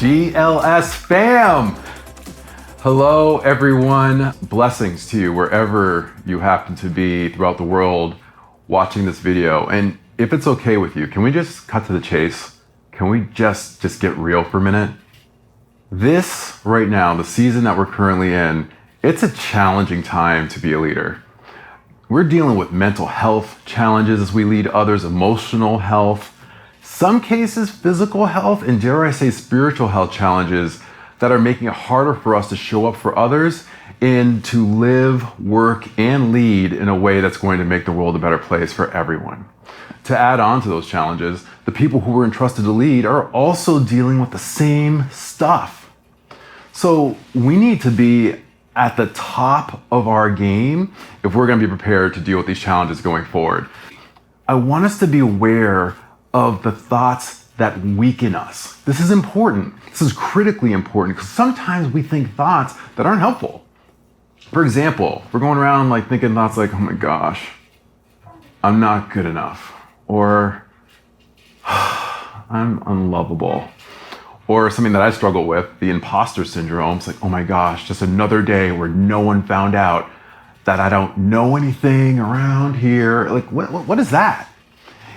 GLS fam! Hello everyone, blessings to you wherever you happen to be throughout the world watching this video. And if it's okay with you, can we just cut to the chase? Can we just get real for a minute? This right now, the season that we're currently in, it's a challenging time to be a leader. We're dealing with mental health challenges as we lead others, emotional health, some cases physical health, and dare I say spiritual health challenges that are making it harder for us to show up for others and to live, work, and lead in a way that's going to make the world a better place for everyone. To add on to those challenges, the people who were entrusted to lead are also dealing with the same stuff. So we need to be at the top of our game if we're going to be prepared to deal with these challenges going forward. I want us to be aware of the thoughts that weaken us. This is important. This is critically important because sometimes we think thoughts that aren't helpful. For example, we're going around thinking thoughts like, oh my gosh, I'm not good enough, or I'm unlovable, or something that I struggle with, the imposter syndrome. It's like, oh my gosh, just another day where no one found out that I don't know anything around here. What is that?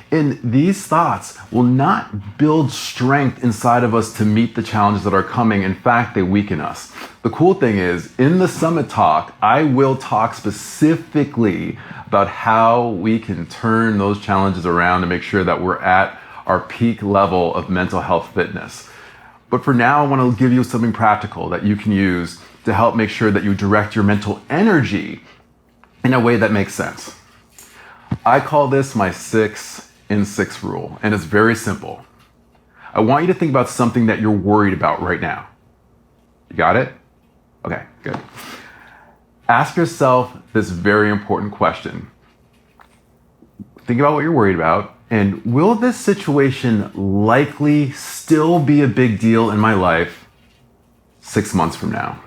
And these thoughts will not build strength inside of us to meet the challenges that are coming. In fact, they weaken us. The cool thing is, in the summit talk, I will talk specifically about how we can turn those challenges around and make sure that we're at our peak level of mental health fitness. But for now, I want to give you something practical that you can use to help make sure that you direct your mental energy in a way that makes sense. I call this my 6 in 6 rule, and it's very simple. I want you to think about something that you're worried about right now. You got it? Okay, good. Ask yourself this very important question. Think about what you're worried about, and will this situation likely still be a big deal in my life 6 months from now?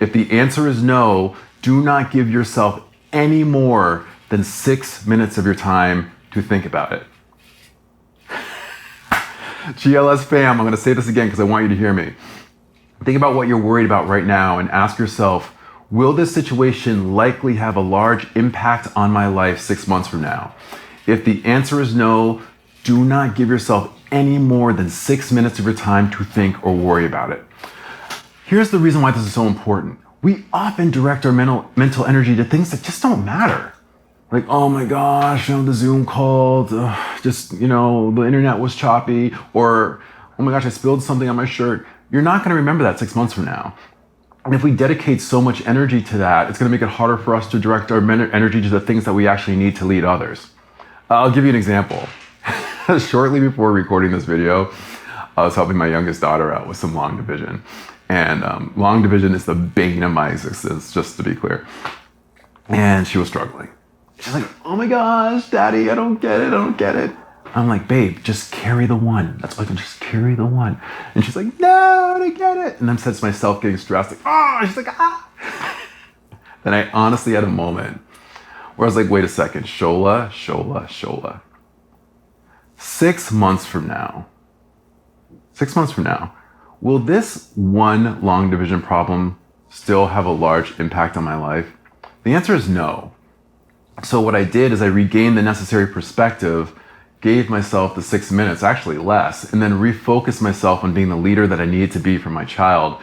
If the answer is no, do not give yourself any more than 6 minutes of your time to think about it. GLS fam, I'm going to say this again because I want you to hear me. Think about what you're worried about right now and ask yourself, will this situation likely have a large impact on my life 6 months from now? If the answer is no, do not give yourself any more than 6 minutes of your time to think or worry about it. Here's the reason why this is so important. We often direct our mental energy to things that just don't matter. Like, oh my gosh, the Zoom call, the internet was choppy, or oh my gosh, I spilled something on my shirt. You're not going to remember that 6 months from now. And if we dedicate so much energy to that, it's going to make it harder for us to direct our energy to the things that we actually need to lead others. I'll give you an example. Shortly before recording this video, I was helping my youngest daughter out with some long division. And long division is the bane of my existence, just to be clear. And she was struggling. She's like, oh my gosh, Daddy, I don't get it. I'm like, babe, just carry the one. That's all I can, just carry the one. And she's like, no, I don't get it. And I'm said to myself getting stressed, like, oh, she's like, ah. Then I honestly had a moment where I was like, wait a second, Shola. 6 months from now, will this one long division problem still have a large impact on my life? The answer is no. So what I did is I regained the necessary perspective, gave myself the 6 minutes, actually less, and then refocused myself on being the leader that I needed to be for my child.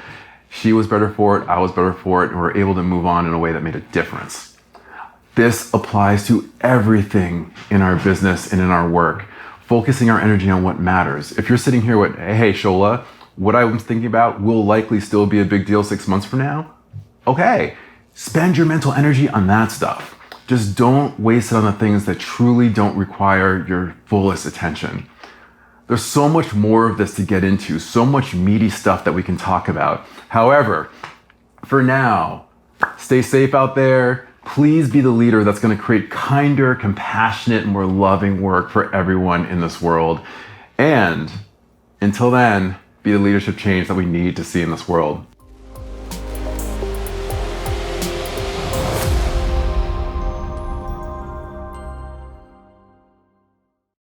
She was better for it, I was better for it, and we were able to move on in a way that made a difference. This applies to everything in our business and in our work, focusing our energy on what matters. If you're sitting here with, hey, Shola, what I was thinking about will likely still be a big deal 6 months from now, okay, spend your mental energy on that stuff. Just don't waste it on the things that truly don't require your fullest attention. There's so much more of this to get into, so much meaty stuff that we can talk about. However, for now, stay safe out there. Please be the leader that's going to create kinder, compassionate, more loving work for everyone in this world. And until then, be the leadership change that we need to see in this world.